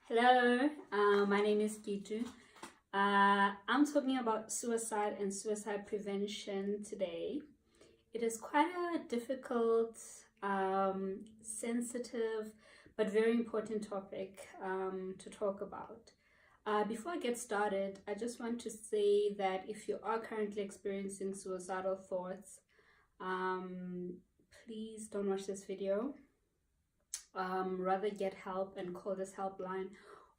Hello, my name is Gitu. I'm talking about suicide and suicide prevention today. It is quite a difficult, sensitive, but very important topic to talk about. Before I get started, I just want to say that if you are currently experiencing suicidal thoughts, um, please don't watch this video. Rather get help and call this helpline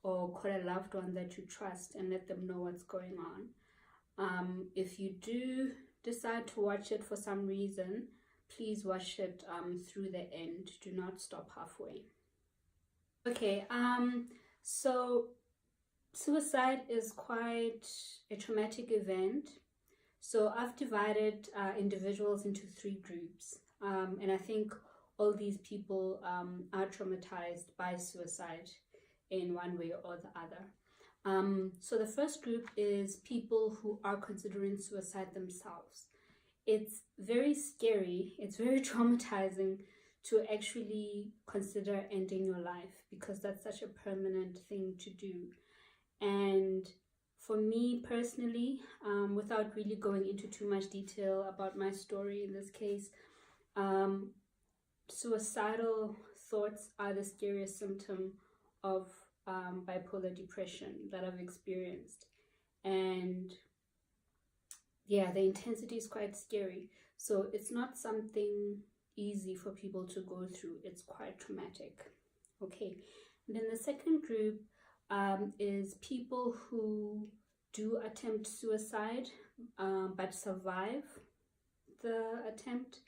or call a loved one that you trust and let them know what's going on. If you do decide to watch it for some reason, please watch it through the end. Do not stop halfway. Okay, so suicide is quite a traumatic event. So I've divided individuals into three groups, and I think all these people are traumatized by suicide in one way or the other. So the first group is people who are considering suicide themselves. It's very scary, it's very traumatizing to actually consider ending your life because that's such a permanent thing to do. And for me personally, without really going into too much detail about my story in this case, suicidal thoughts are the scariest symptom of bipolar depression that I've experienced. And yeah, the intensity is quite scary. So it's not something easy for people to go through. It's quite traumatic. Okay. And then the second group is people who do attempt suicide but survive the attempt.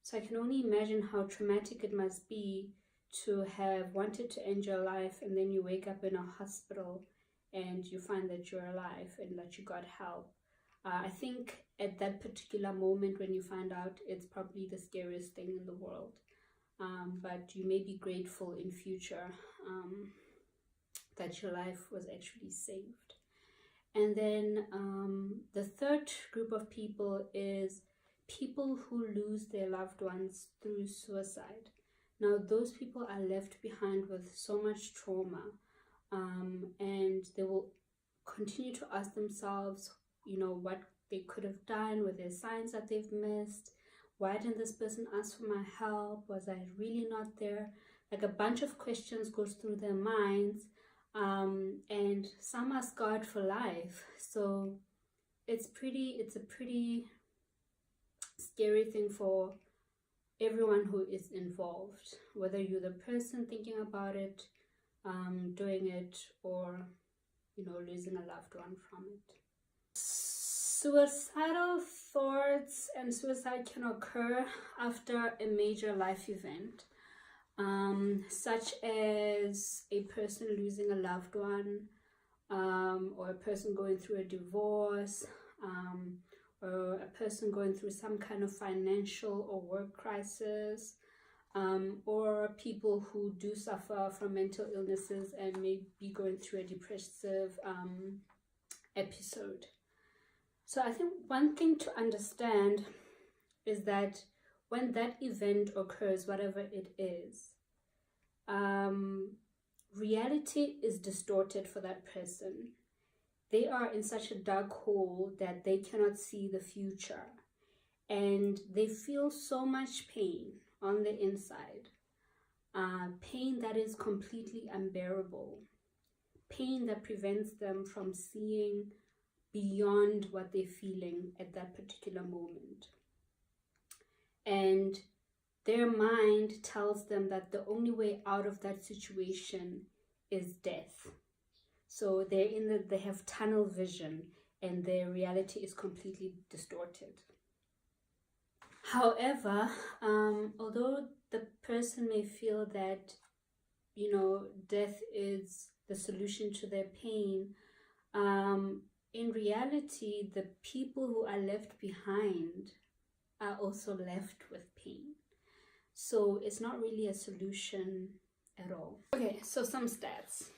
So I can only imagine how traumatic it must be to have wanted to end your life and then you wake up in a hospital and you find that you're alive and that you got help. I think at that particular moment when you find out, it's probably the scariest thing in the world. But you may be grateful in future that your life was actually saved. And then the third group of people is people who lose their loved ones through suicide. Now, those people are left behind with so much trauma, and they will continue to ask themselves, what they could have done, were there signs that they've missed? Why didn't this person ask for my help? Was I really not there? Like a bunch of questions goes through their minds, and some are scarred for life. So it's a pretty scary thing for everyone who is involved, whether you're the person thinking about it, doing it, or losing a loved one from it. Suicidal thoughts and suicide can occur after a major life event, such as a person losing a loved one, or a person going through a divorce, or a person going through some kind of financial or work crisis, or people who do suffer from mental illnesses and may be going through a depressive episode. So I think one thing to understand is that when that event occurs, whatever it is, reality is distorted for that person. They are in such a dark hole that they cannot see the future, and they feel so much pain on the inside, pain that is completely unbearable, pain that prevents them from seeing beyond what they're feeling at that particular moment. And their mind tells them that the only way out of that situation is death. So they have tunnel vision and their reality is completely distorted. However, although the person may feel that, death is the solution to their pain, in reality, the people who are left behind are also left with pain. So it's not really a solution at all. Okay, so some stats.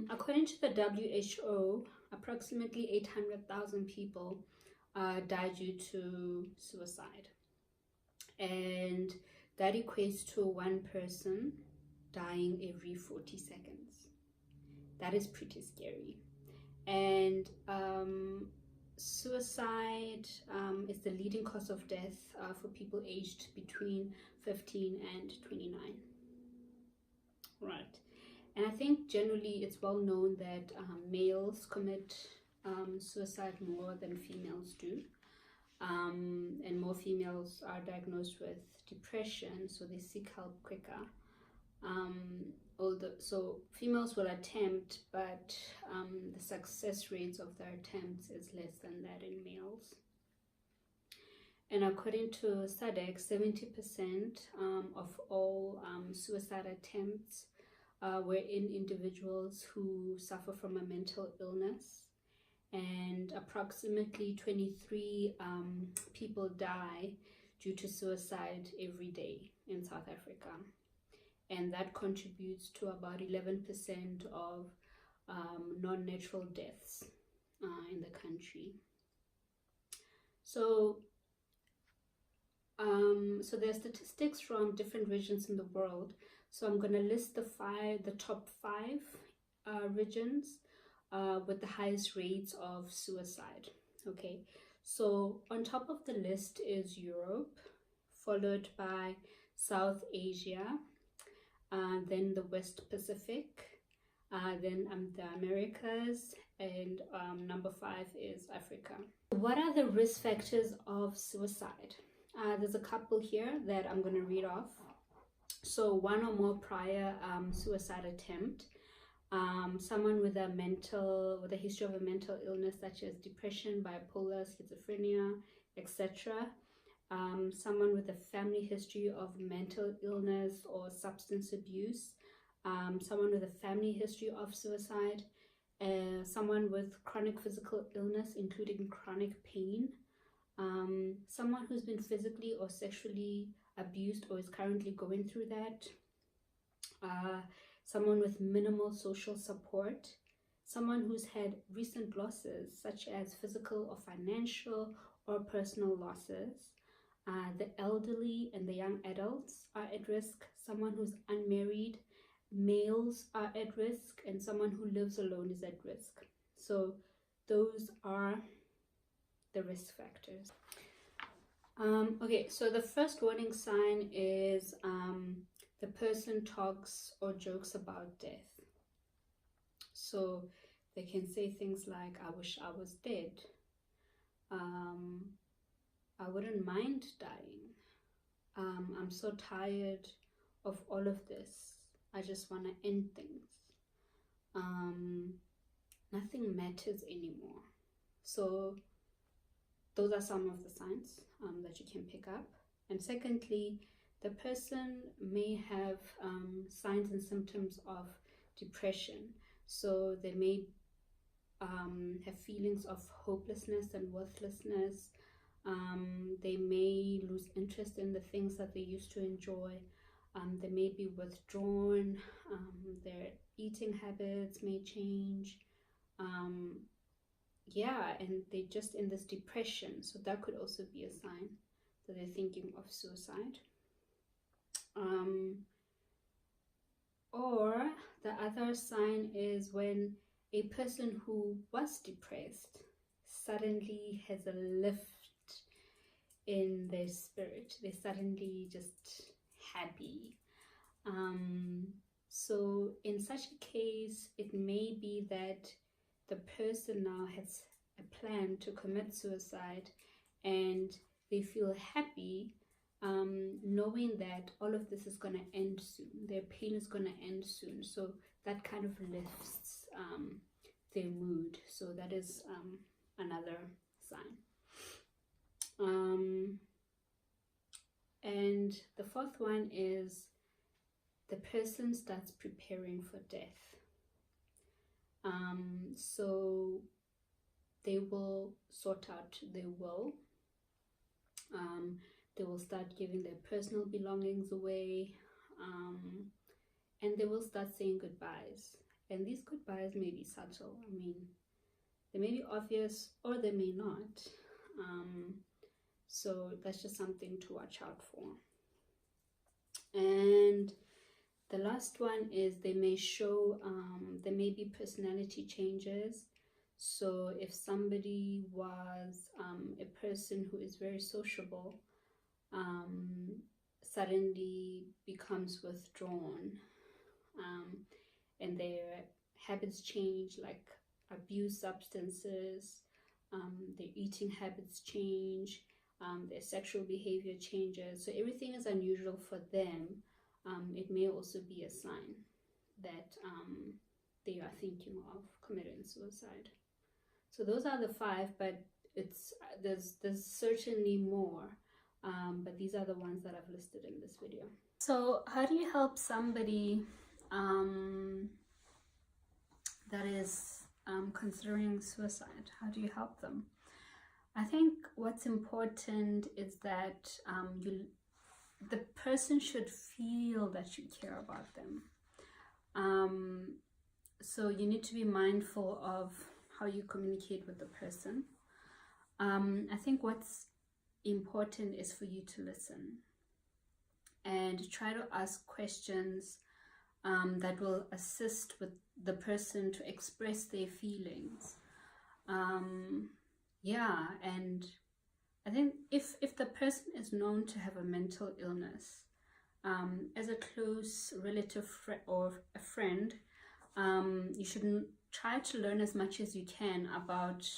According to the WHO, approximately 800,000 people die due to suicide. And that equates to one person dying every 40 seconds. That is pretty scary. And suicide is the leading cause of death for people aged between 15 and 29. Right. And I think generally it's well known that males commit suicide more than females do. And more females are diagnosed with depression, so they seek help quicker. So females will attempt, but the success rates of their attempts is less than that in males. And according to SADC, 70% of all suicide attempts were in individuals who suffer from a mental illness, and approximately 23 people die due to suicide every day in South Africa. And that contributes to about 11% of non-natural deaths in the country. So there are statistics from different regions in the world. So I'm going to list the top five regions with the highest rates of suicide. Okay, so on top of the list is Europe, followed by South Asia, then the West Pacific, then the Americas, and number 5 is Africa. What are the risk factors of suicide? There's a couple here that I'm going to read off. So one or more prior suicide attempt, someone with a history of a mental illness such as depression, bipolar, schizophrenia, etc. Someone with a family history of mental illness or substance abuse, someone with a family history of suicide, someone with chronic physical illness including chronic pain, someone who's been physically or sexually abused or is currently going through that, someone with minimal social support, someone who's had recent losses such as physical or financial or personal losses. The elderly and the young adults are at risk, someone who's unmarried, males are at risk, and someone who lives alone is at risk. So those are the risk factors. Okay, so the first warning sign is the person talks or jokes about death. So they can say things like, I wish I was dead. I wouldn't mind dying. I'm so tired of all of this. I just want to end things. Nothing matters anymore. So those are some of the signs that you can pick up. And secondly, the person may have signs and symptoms of depression. So they may have feelings of hopelessness and worthlessness. They may lose interest in the things that they used to enjoy. They may be withdrawn. Their eating habits may change. And they're just in this depression. So that could also be a sign that they're thinking of suicide. Or the other sign is when a person who was depressed suddenly has a lift in their spirit. They're suddenly just happy. So in such a case, it may be that the person now has a plan to commit suicide and they feel happy knowing that all of this is going to end soon. Their pain is going to end soon. So that kind of lifts their mood. So that is another sign. And the fourth one is the person starts preparing for death. So they will sort out their will. They will start giving their personal belongings away, and they will start saying goodbyes. And these goodbyes may be subtle. I mean, they may be obvious or they may not. So that's just something to watch out for. And The last one is there may be personality changes. So if somebody was a person who is very sociable, suddenly becomes withdrawn, and their habits change, like abuse substances, their eating habits change, their sexual behavior changes. So everything is unusual for them. It may also be a sign that they are thinking of committing suicide. So those are the 5, but there's certainly more. But these are the ones that I've listed in this video. So how do you help somebody that is considering suicide? How do you help them? I think what's important is that the person should feel that you care about them. So you need to be mindful of how you communicate with the person. I think what's important is for you to listen and try to ask questions that will assist with the person to express their feelings. Yeah, and I think if the person is known to have a mental illness, as a close relative or a friend, you should try to learn as much as you can about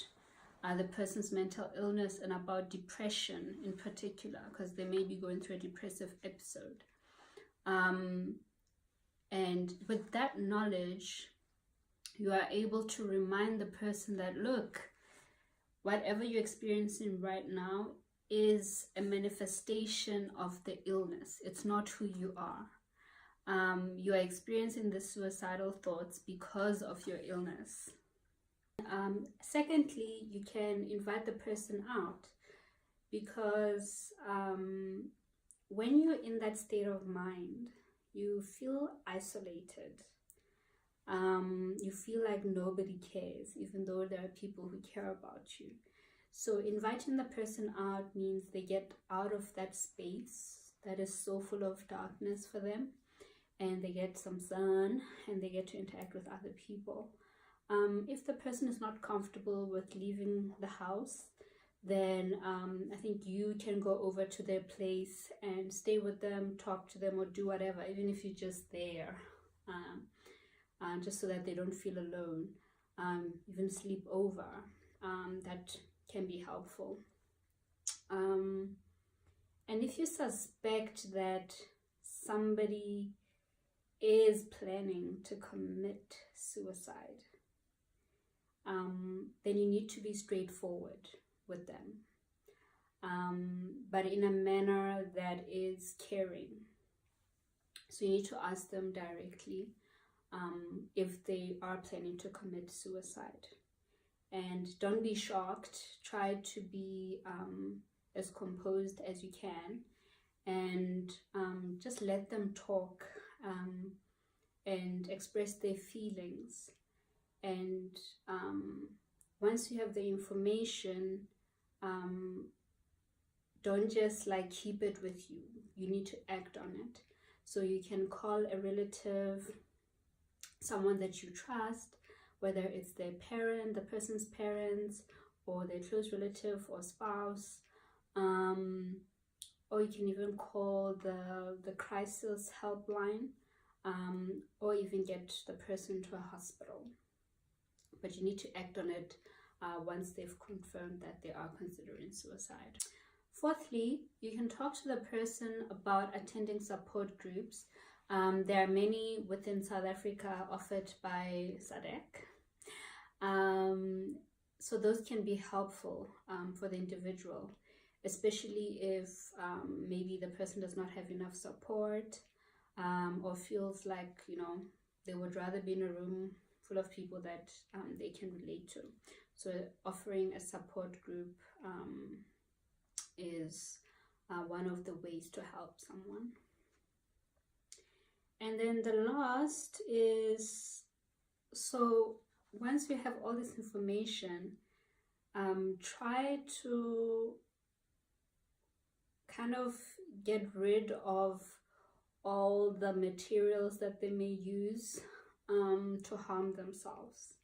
the person's mental illness and about depression in particular, because they may be going through a depressive episode. And with that knowledge, you are able to remind the person that, look, whatever you're experiencing right now is a manifestation of the illness. It's not who you are. You are experiencing the suicidal thoughts because of your illness. Secondly, you can invite the person out, because when you're in that state of mind, you feel isolated. You feel like nobody cares, even though there are people who care about you. So inviting the person out means they get out of that space that is so full of darkness for them, and they get some sun, and they get to interact with other people. If the person is not comfortable with leaving the house, then I think you can go over to their place and stay with them, talk to them, or do whatever, even if you're just there, just so that they don't feel alone. Even sleep over, that can be helpful. And if you suspect that somebody is planning to commit suicide, then you need to be straightforward with them, but in a manner that is caring. So you need to ask them directly if they are planning to commit suicide. And don't be shocked. Try to be as composed as you can, and just let them talk and express their feelings. And once you have the information, don't just like keep it with you. You need to act on it. So you can call a relative, someone that you trust, whether it's their parent, the person's parents, or their close relative or spouse, or you can even call the crisis helpline, or even get the person to a hospital. But you need to act on it once they've confirmed that they are considering suicide. Fourthly, you can talk to the person about attending support groups. There are many within South Africa offered by SADC. So those can be helpful for the individual, especially if maybe the person does not have enough support, or feels like, they would rather be in a room full of people that they can relate to. So offering a support group is one of the ways to help someone. And then the last is, so once you have all this information, try to kind of get rid of all the materials that they may use to harm themselves.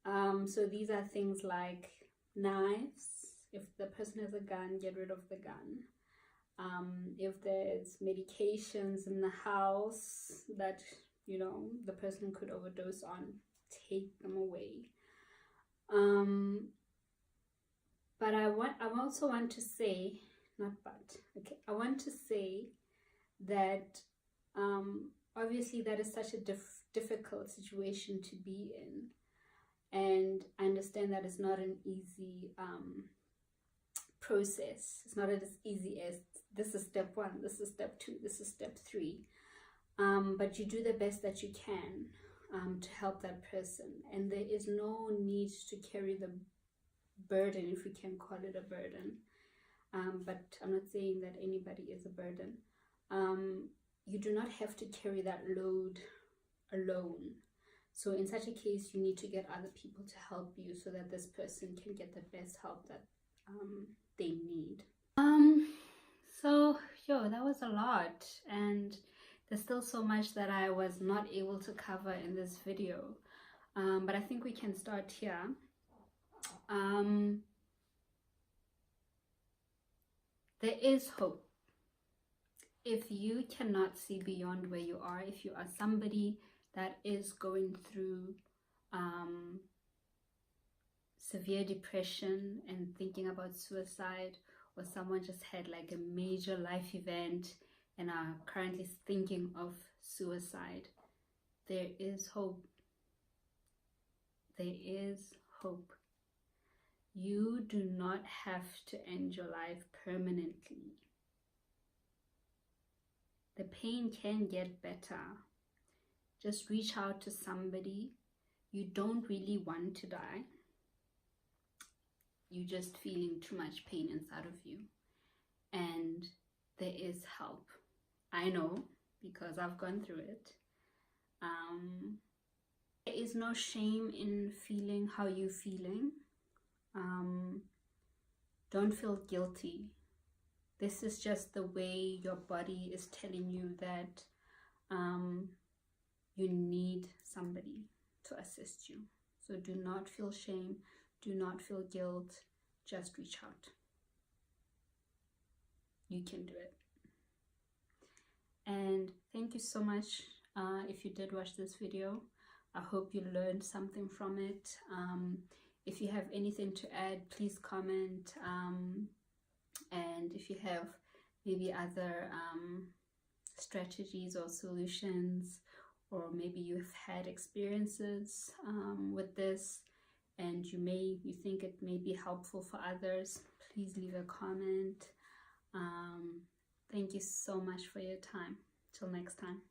So these are things like knives. If the person has a gun, get rid of the gun. If there's medications in the house that, you know, the person could overdose on, take them away. But I also want to say, I want to say that obviously that is such a difficult situation to be in, and I understand that it's not an easy process. It's not as easy as this is step 1, this is step 2, this is step 3, but you do the best that you can to help that person, and there is no need to carry the burden, if we can call it a burden, but I'm not saying that anybody is a burden. You do not have to carry that load alone. So in such a case, you need to get other people to help you so that this person can get the best help that they need. So that was a lot, and there's still so much that I was not able to cover in this video, but I think we can start here. There is hope. If you cannot see beyond where you are, if you are somebody that is going through severe depression and thinking about suicide, or someone just had like a major life event and are currently thinking of suicide, there is hope. There is hope. You do not have to end your life permanently. The pain can get better. Just reach out to somebody. You don't really want to die. You're just feeling too much pain inside of you. And there is help. I know, because I've gone through it. There is no shame in feeling how you're feeling. Don't feel guilty. This is just the way your body is telling you that you need somebody to assist you. So do not feel shame, do not feel guilt, just reach out. You can do it. And thank you so much if you did watch this video. I hope you learned something from it. If you have anything to add, please comment. And if you have maybe other strategies or solutions, or maybe you've had experiences with this and you think it may be helpful for others, please leave a comment. Thank you so much for your time. Till next time.